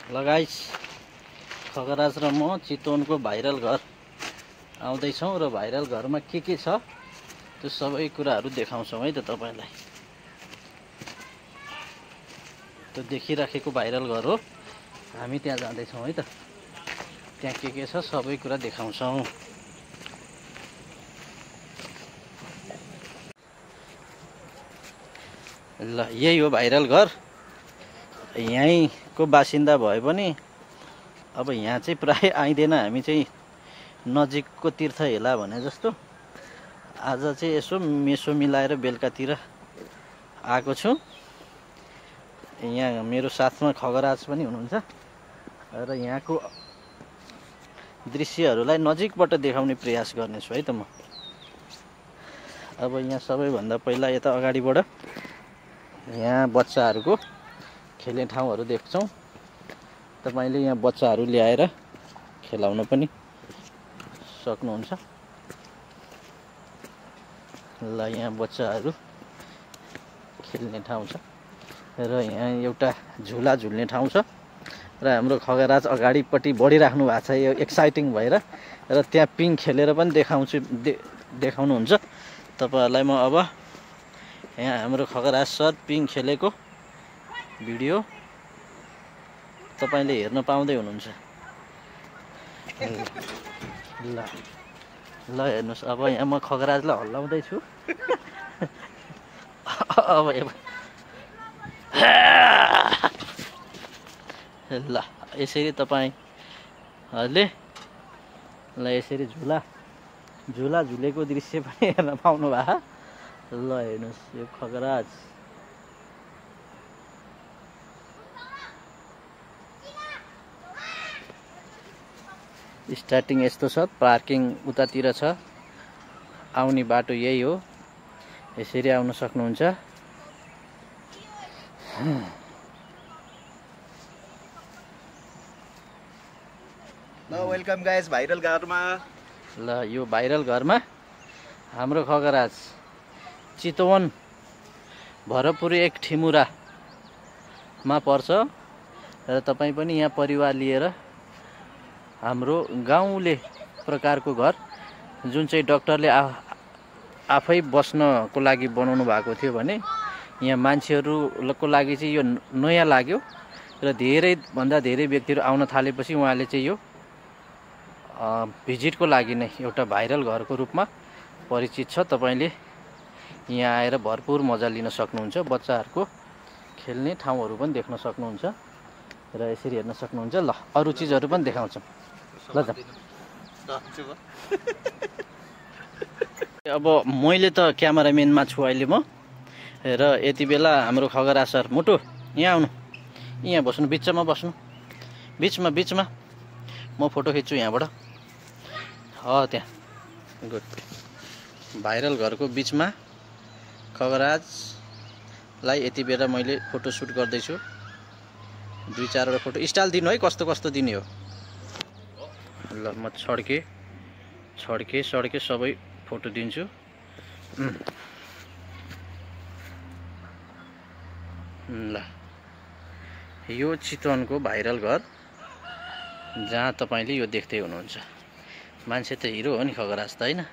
ल गाइस, खगराज र म चितवनको भाइरल घर आउँदैछौँ र भाइरल घरमा के छ त्यो सबै कुराहरू देखाउँछौँ है त तपाईलाई। त्यो देखिराखेको भाइरल घर हो, हामी त्यहाँ जाँदैछौँ है त। त्यहाँ के छ सबै कुरा देखाउँछौँ। ल यही हो भाइरल घर। यहीँको बासिन्दा भए पनि अब यहाँ चाहिँ प्राय आइँदैन। हामी चाहिँ नजिकको तीर्थ हेला भने जस्तो आज चाहिँ यसो मेसो मिलाएर बेलुकातिर आएको छु। यहाँ मेरो साथमा खगराज पनि हुनुहुन्छ र यहाँको दृश्यहरूलाई नजिकबाट देखाउने प्रयास गर्नेछु है त म। अब यहाँ सबैभन्दा पहिला यता अगाडिबाट यहाँ बच्चाहरूको खेल्ने ठाउँहरू देख्छौँ। तपाईले यहाँ बच्चाहरू ल्याएर खेलाउन पनि सक्नुहुन्छ। ल यहाँ बच्चाहरू खेल्ने ठाउँ छ र यहाँ एउटा झुला झुल्ने ठाउँ छ र हाम्रो खगराज अगाडिपट्टि बढिराख्नु भएको छ यो एक्साइटिङ भएर र त्यहाँ पिङ खेलेर पनि देखाउनुहुन्छ तपाईहरुलाई। म अब यहाँ हाम्रो खगराज सर पिङ खेलेको भिडियो तपाईले हेर्न पाउँदै हुनुहुन्छ। ल हेर्नुस्, अब यहाँ म खगराजलाई हल्लाउँदै छु। अब ल यसरी तपाईहरुले ल यसरी झुला झुलेको दृश्य पनि हेर्न पाउनु भयो। ल हेर्नुस् यो खगराज। स्टार्टिङ यस्तो छ, पार्किङ उतातिर छ, आउने बाटो यही हो, यसरी आउन सक्नुहुन्छ। ल वेलकम गाइस भाइरल घरमा। ल यो भाइरल घरमा हाम्रो खगराज चितवन भरपुरी 1 ठिमुरामा पर्छ र तपाईँ पनि यहाँ परिवार लिएर हाम्रो गाउँले प्रकारको घर जुन चाहिँ डाक्टरले आफै बस्नको लागि बनाउनु भएको थियो भने यहाँ मान्छेहरूको लागि चाहिँ यो नयाँ लाग्यो र धेरै भन्दा धेरै व्यक्तिहरू आउन थालेपछि उहाँले चाहिँ यो भिजिटको लागि नै एउटा भाइरल घरको रूपमा परिचित छ। तपाईले यहाँ आएर भरपुर मजा लिन सक्नुहुन्छ। बच्चाहरूको खेल्ने ठाउँहरू पनि देख्न सक्नुहुन्छ र यसरी हेर्न सक्नुहुन्छ। ल अरु चीजहरू पनि देखाउँछौँ। ल त अब मैले त क्यामेराम्यानमा छु अहिले म र यति बेला हाम्रो खगराज सर मुटु यहाँ आउनु, यहाँ बस्नु, बिचमा बस्नु, बिचमा म फोटो खिच्छु यहाँबाट। त्यहाँ गुड। भाइरल घरको बिचमा खगराजलाई यति बेला मैले फोटो सुट गर्दैछु। 2-4 वटा फोटो स्टाइल दिनु है, कस्तो कस्तो दिने हो। ल म छड्के सबै फोटो दिन्छु। ल यो चितवनको भाइरल घर जहाँ तपाईले यो देख्दै हुनुहुन्छ। मान्छे त हिरो हो नि खगराज त हैन।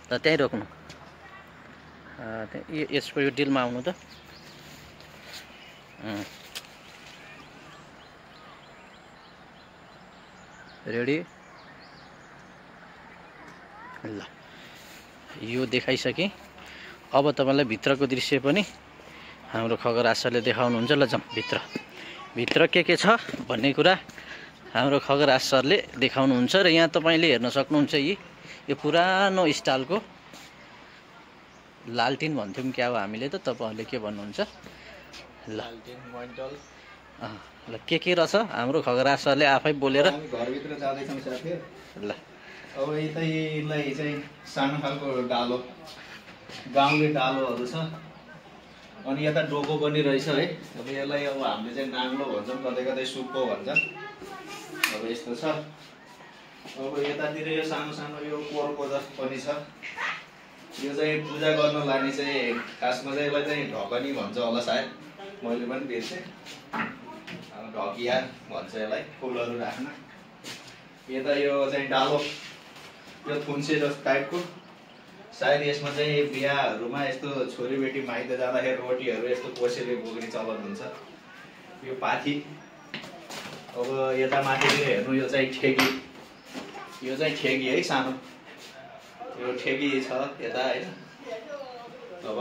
ल त्यही रोक्नु, यसको यो डिलमा आउनु त। रेडी। ल यो देखाइसके, अब तपाईलाई भित्रको दृश्य पनि हाम्रो खगराज सरले देखाउनुहुन्छ। ल जाउँ भित्र के छ भन्ने कुरा हाम्रो खगराज सरले देखाउनुहुन्छ र यहाँ तपाईले हेर्न सक्नुहुन्छ। यो पुरानो स्टाइलको लालटिन भन्थ्यौं क्या हो हामीले त, तपाईहरुले के भन्नुहुन्छ? ल ल के रहेछ हाम्रो खगराज सरले आफै बोलेर। घरभित्र जाँदैछौँ साथी। ल अब यतैलाई चाहिँ सानो खालको डालो, गाउँले डालोहरू छ। अनि यता डोको पनि रहेछ है। अब यसलाई अब हामीले चाहिँ नाङ्लो भन्छौँ, कतै सुक्को भन्छन्। अब यस्तो छ। अब यतातिर यो सानो यो कोरको पनि छ। यो चाहिँ पूजा गर्न लाग्ने चाहिँ खासमा चाहिँ यसलाई चाहिँ ढकनी भन्छ होला सायद, मैले पनि बिर्सेँ। अब ढकिया भन्छ यसलाई, फुलहरू राख्न। यता यो चाहिँ डालो, यो थुन्से जस्तो टाइपको, सायद यसमा चाहिँ बिहाहरूमा यस्तो छोरीबेटी माइत जाँदाखेरि रोटीहरू यस्तो कोसेले बोक्ने चलन हुन्छ। यो पाथी। अब यता माथितिर हेर्नु, यो चाहिँ ठेकी, यो चाहिँ ठेकी है, सानो यो ठेकी छ यता होइन। अब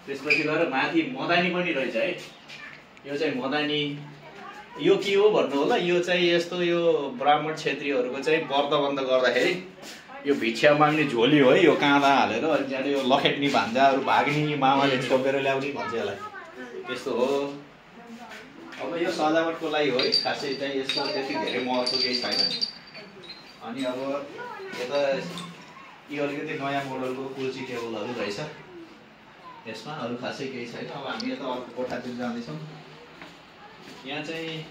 त्यसपछि गएर माथि मदानी पनि रहेछ है, यो चाहिँ मदानी। यो के हो भन्नु होला, यो चाहिँ यस्तो यो ब्राह्मण क्षेत्रीहरूको चाहिँ व्रत बन्द गर्दाखेरि यो भिक्षा माग्ने झोली हो है, यो काँदा हालेर अनि त्यहाँबाट यो लखेट्ने भान्जाहरू भाग्ने मामाले छोपेर ल्याउने भन्छ यसलाई, त्यस्तो हो। अब यो सजावटको लागि हो है, खासै चाहिँ यसको त्यति धेरै महत्त्व केही छैन। अनि अब यता यो अलिकति नयाँ मोडलको कुर्सी टेबलहरू रहेछ यसमा, अरू खासै केही छैन। अब हामी यता अर्को कोठातिर जाँदैछौँ। यहाँ चाहिँ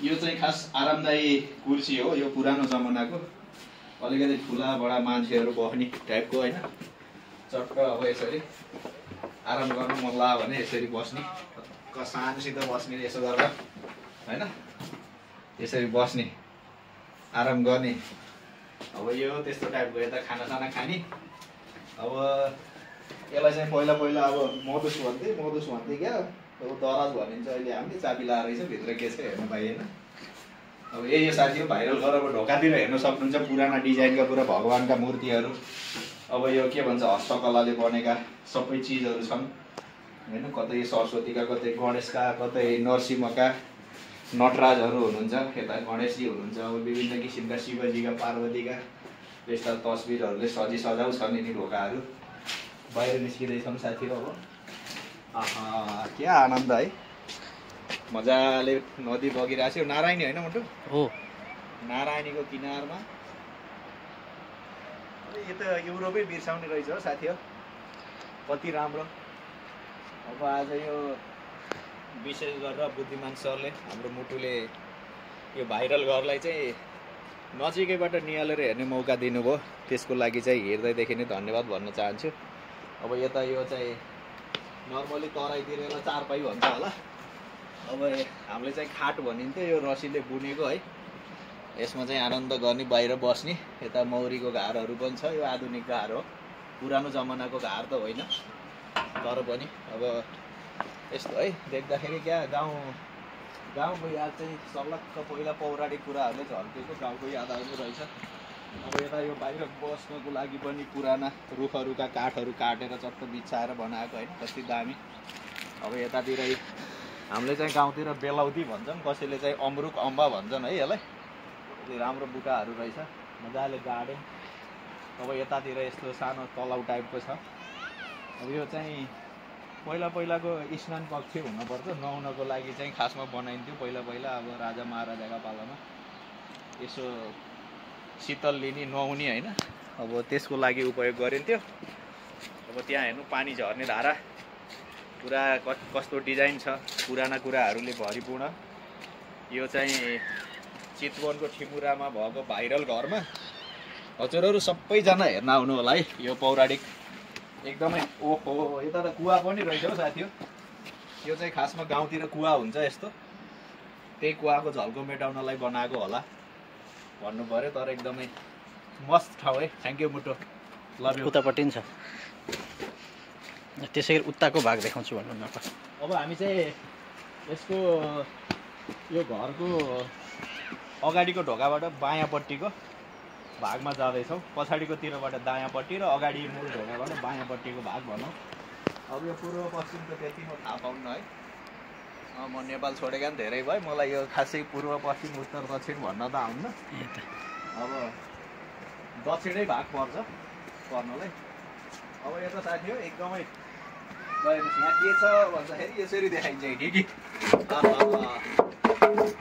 यो चाहिँ खास आरामदायी कुर्सी हो, यो पुरानो जमानाको, अलिकति ठुला बडा मान्छेहरू बस्ने टाइपको होइन। चट्ट अब यसरी आराम गर्न मन लाग्यो भने यसरी बस्ने, शान्तसित बस्ने, यसो गरेर होइन, यसरी बस्ने, आराम गर्ने। अब यो त्यस्तो टाइपको यता खानासाना खाने। अब यसलाई चाहिँ पहिला अब मधुस भन्थे क्या, अब दराज भनिन्छ अहिले हामीले। चाबी लाएर रहेछ, भित्र के छ हेर्नु पाइएन। अब यो साथी हो, भाइरल गरेर ढोकातिर हेर्न सक्नुहुन्छ, पुराना डिजाइनका पुरा भगवान्का मूर्तिहरू। अब यो के भन्छ, हस्तकलाले बनेका सबै चिजहरू छन् होइन। कतै सरस्वतीका, कतै गणेशका, कतै नरसिंहका, नटराजहरू हुनुहुन्छ, यता गणेशजी हुनुहुन्छ। अब विभिन्न किसिमका शिवजीका, पार्वतीका यस्ता तस्बिरहरूले सजाउ छन् यिनी ढोकाहरू। बाहिर निस्किँदैछौँ साथीहरू। अब आहा क्या आनन्द है, मजाले नदी बगिरहेको छ। यो नारायणी होइन मुटु हो, नारायणीको किनारमा। यो त युरोपै बिर्साउने रहेछ हो साथी हो, कति राम्रो। अब आज यो विशेष गरेर बुद्धिमान सरले, हाम्रो मुटुले यो भाइरल गर्नलाई चाहिँ नजिकैबाट निहालेर हेर्ने मौका दिनुभयो, त्यसको लागि चाहिँ हृदयदेखि नै धन्यवाद भन्न चाहन्छु। अब यता यो चाहिँ नर्मली तराईतिर यसलाई चारपाई भन्छ होला, अब हामीले चाहिँ खाट भनिन्थ्यो। यो रसीले बुनेको है, यसमा चाहिँ आनन्द गर्ने, बाहिर बस्ने। यता मौरीको घारहरू पनि छ, यो आधुनिक घार हो, पुरानो जमानाको घार त होइन, तर पनि अब यस्तो है देख्दाखेरि क्या गाउँको याद चाहिँ सलक्क पहिला पौराणिक कुराहरूले झल्केको गाउँको याद आउने रहेछ। अब यता यो बाहिर बस्नको लागि पनि पुराना रुखहरूका काठहरू काटेर चट्ट बिछाएर बनाएको होइन, कति दामी। अब यतातिर हामीले चाहिँ गाउँतिर बेलौती भन्छौँ, कसैले चाहिँ अमरुक अम्बा भन्छन् है यसलाई। राम्रो बुटाहरू रहेछ, मजाले गार्डन। अब यतातिर यस्तो सानो तलाउ टाइपको छ। अब यो चाहिँ पहिलाको स्नान कक्ष हुनुपर्छ, नुहाउनको लागि चाहिँ खासमा बनाइन्थ्यो पहिला। अब राजा महाराजाका पालामा यसो शीतल लिने, नुहाउने होइन, अब त्यसको लागि उपयोग गरिन्थ्यो। अब त्यहाँ हेर्नु पानी झर्ने धारा, पुरा कस्तो डिजाइन छ, पुराना कुराहरूले भरिपूर्ण। यो चाहिँ चितवनको ठिमुरामा भएको भाइरल घरमा हजुरहरू सबैजना हेर्न आउनु होला है। यो पौराणिक एकदमै, ओहो यता त कुवा पनि रहेछ हौ साथी हो। यो चाहिँ खासमा गाउँतिर कुवा हुन्छ यस्तो, त्यही कुवाको झल्को मेटाउनलाई बनाएको होला भन्नु पर्यो। तर एकदमै मस्त ठाउँ है। थ्याङ्क यू मुटु, लभ यू। उतापट्टि छ, त्यसै गरी उताको भाग देखाउँछु भन्नु न। अब हामी चाहिँ यसको यो घरको अगाडिको ढोकाबाट बायाँपट्टिको भागमा जाँदैछौँ, पछाडिको तिरबाट दायाँपट्टि र अगाडि मूल ढोकाबाट बायाँपट्टिको भाग भनौँ। अब यो पूर्व पश्चिम त त्यति म थाहा पाउन्न है, म नेपाल छोडेका पनि धेरै भयो, मलाई यो खासै पूर्व पश्चिम उत्तर दक्षिण भन्न त आउन्न। अब दक्षिणै भाग पर्नलाई। अब यता साथी हो एकदमै गएपछि यहाँ के छ भन्दाखेरि यसरी देखाइन्छ कि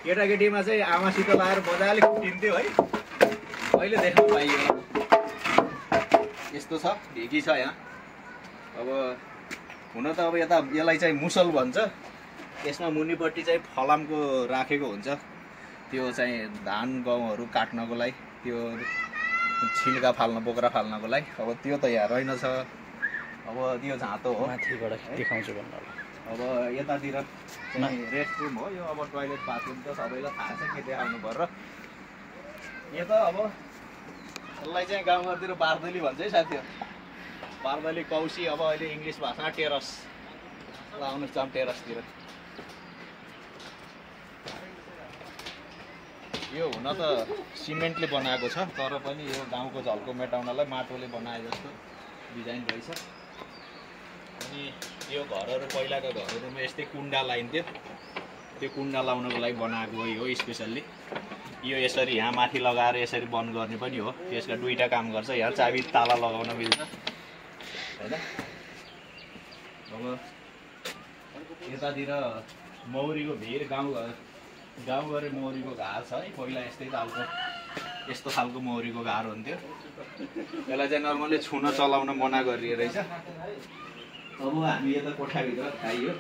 केटाकेटीमा चाहिँ आमासित लाएर मजाले कुटिन्थ्यो है, अहिले देख्नु पाइयो। यस्तो छ, ढिकी छ यहाँ। अब हुन त अब यता यसलाई चाहिँ मुसल भन्छ, यसमा मुनिपट्टि चाहिँ फलामको राखेको हुन्छ, त्यो चाहिँ धान गहुँहरू काट्नको लागि, त्यो छिल्का फाल्न, बोक्रा फाल्नको लागि। अब त्यो त यहाँ रहेनछ। अब त्यो झाँतो हो, माथिबाट देखाउँछु भन्नु होला। अब यतातिर चाहिँ रेस्ट रुम हो यो। अब टोइलेट बाथरुम त सबैलाई थाहा छ के देखाउनु पर्यो। यो त अब यसलाई चाहिँ गाउँघरतिर बार्दली भन्छ है साथीहरू। बार्दली कौसी, अब अहिले इङ्ग्लिस भाषामा टेरस। ल आउनुहोस् जाउँ टेरसतिर। यो हुन त सिमेन्टले बनाएको छ, तर पनि यो गाउँको झल्को मेटाउनलाई माटोले बनाए जस्तो डिजाइन रहेछ। अनि यो घरहरू पहिलाको घरहरूमा यस्तै कुण्डा लाइन्थ्यो, त्यो कुण्डा लाउनको लागि बनाएको हो यो स्पेसल्ली। यो यसरी यहाँ माथि लगाएर यसरी बन्द गर्ने पनि हो। यसका दुईवटा काम गर्छ, यहाँ चाबी ताला लगाउन मिल्छ होइन। अब यतातिर मौरीको भिड, गाउँघरे मौरीको घर छ है। पहिला यस्तो खालको मौरीको घर हुन्थ्यो। यसलाई चाहिँ नर्मली छुन चलाउन मना गरिएको रहेछ। अब हामी यता कोठाभित्र खाइयो।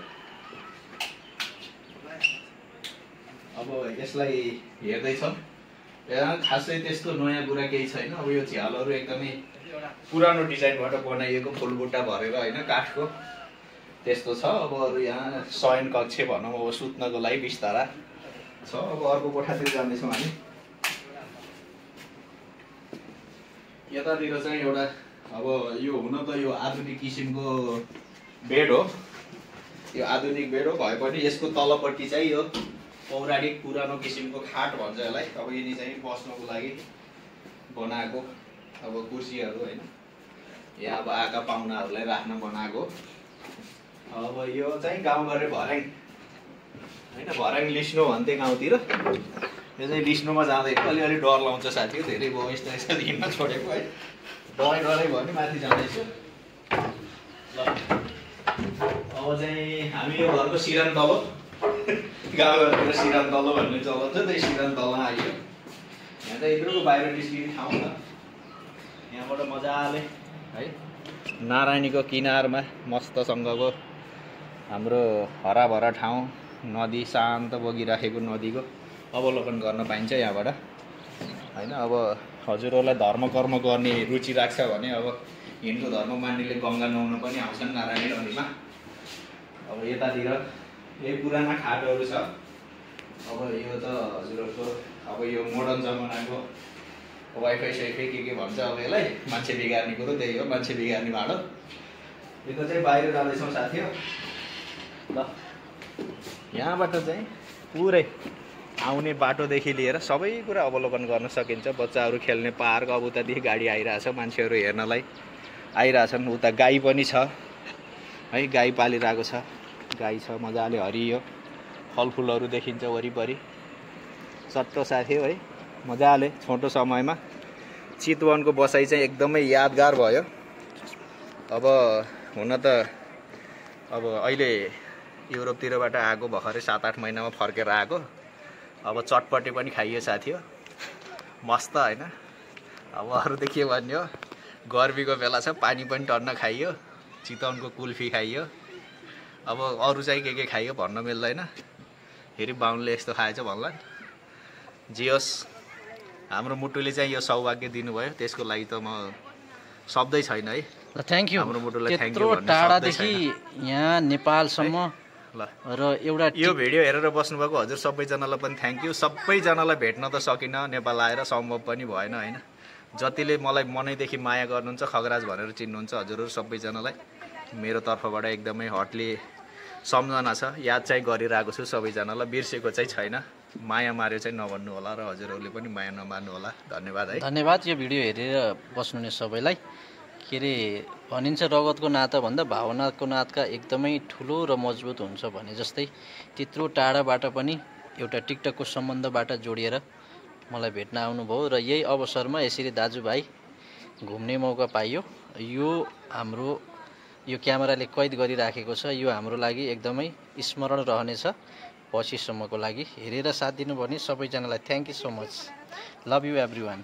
अब यसलाई हेर्दैछौँ, यहाँ खासै त्यस्तो नयाँ कुरा केही छैन। अब यो झ्यालहरू एकदमै पुरानो डिजाइनबाट बनाइएको, फुलबुट्टा भरेर होइन, काठको त्यस्तो छ। अब अरू यहाँ शयन कक्ष भनौँ, अब सुत्नको लागि बिस्तारा छ। अब अर्को कोठातिर जाँदैछौँ हामी। यतातिर चाहिँ एउटा, अब यो हुन त यो आधुनिक किसिमको बेड हो। यो आधुनिक बेड हो भए पनि यसको तलपट्टि चाहिँ यो पौराणिक पुरानो किसिमको खाट भन्छ यसलाई। अब यिनी चाहिँ बस्नको लागि बनाएको अब कुर्सीहरू होइन। यहाँ अब आएका पाहुनाहरूलाई राख्न बनाएको। अब यो चाहिँ गाउँघरे भर्याङ होइन, भर्याङ लिस्नो भन्थे गाउँतिर। यो चाहिँ लिस्नोमा जाँदैन, अलिअलि डर लाउँछ साथी। धेरै भयो यस्तो हिँड्न छोडेको है, डरै भयो नि माथि जाँदैछु। ल अब चाहिँ हामी यो घरको सिरान तल, गाउँघरतिर सिरान तल भन्ने चलन छ, त्यही सिरान तलमा आइयो। यहाँ चाहिँ यत्रो बाहिर निस्किने ठाउँ छ। यहाँबाट मजाले है नारायणीको किनारमा मस्तसँगको हाम्रो हराभरा ठाउँ, नदी शान्त बगिराखेको नदीको अवलोकन गर्न पाइन्छ यहाँबाट होइन। अब हजुरहरूलाई धर्म कर्म गर्ने रुचि राख्छ भने अब हिन्दू धर्म मान्नेले गङ्गा नुहाउन पनि आउँछन् नारायणी नदीमा। अब यतातिर यही पुराना खाटहरू छ। अब यो त हजुरहरूको अब यो मोडर्न जमानाको वाइफाई साइफाई के भन्छ अब यसलाई, मान्छे बिगार्ने कुरो त्यही हो, मान्छे बिगार्ने भाँडो। यो त चाहिँ बाहिर जाँदैछौँ साथी हो। ल यहाँबाट चाहिँ पुरै आउने बाटोदेखि लिएर सबै कुरा अवलोकन गर्न सकिन्छ। बच्चाहरू खेल्ने पार्क, अब उतादेखि गाडी आइरहेछ, मान्छेहरू हेर्नलाई आइरहेछन्। उता गाई पनि छ है, गाई पालिरहेको छ, गाई छ मजाले हरियो, फलफुलहरू देखिन्छ वरिपरि। चट्टो साथी है, मजाले छोटो समयमा चितवनको बसाइ चाहिँ एकदमै यादगार भयो। अब हुन त अब अहिले युरोपतिरबाट आएको भर्खरै 7-8 महिनामा फर्केर आएको। अब चटपटे पनि खाइयो साथी हो, मस्त होइन। अब अरू त के भन्ने हो, गर्मीको बेला छ, पानी पनि टन्न खाइयो, चितवनको कुल्फी खाइयो। अब अरू चाहिँ के खाइयो भन्न मिल्दैन। फेरि बाहुनले यस्तो खाएछ भन्ला। जे होस्, हाम्रो मुटुले चाहिँ यो सौभाग्य दिनुभयो, त्यसको लागि त म शब्दै छैन है। ल थ्याङ्क यू। हाम्रो मुटुलाई थ्याङ्क यू त्यत्रो टाढादेखि यहाँ नेपालसम्म ल र एउटा यो भिडियो हेरेर बस्नुभएको हजुर सबैजनालाई पनि थ्याङ्क यू। सबैजनालाई भेट्न त सकिनँ, नेपाल आएर सम्भव पनि भएन होइन। जतिले मलाई मनैदेखि माया गर्नुहुन्छ, खगराज भनेर चिन्नुहुन्छ, हजुरहरू सबैजनालाई मेरो तर्फबाट एकदमै हटली सम्झना छ। याद चाहिँ गरिरहेको छु सबैजनालाई, बिर्सेको चाहिँ छैन। माया मार्यो चाहिँ नभन्नु होला र हजुरहरूले पनि माया नमार्नु होला। धन्यवाद है। धन्यवाद यो भिडियो हेरेर बस्नुहुने सबैलाई। के अरे भनिन्छ रगतको नाता भन्दा भावनाको नाता एकदमै ठुलो र मजबुत हुन्छ भने जस्तै त्यत्रो टाढाबाट पनि एउटा टिकटकको सम्बन्धबाट जोडिएर मलाई भेट्न आउनुभयो र यही अवसरमा यसरी दाजुभाइ घुम्ने मौका पाइयो। यो हाम्रो यो क्यामेराले कैद गरिराखेको छ, यो हाम्रो लागि एकदमै स्मरण रहनेछ पछिसम्मको लागि। हेरेर साथ दिनुभयो भने सबैजनालाई thank you so much. Love you everyone.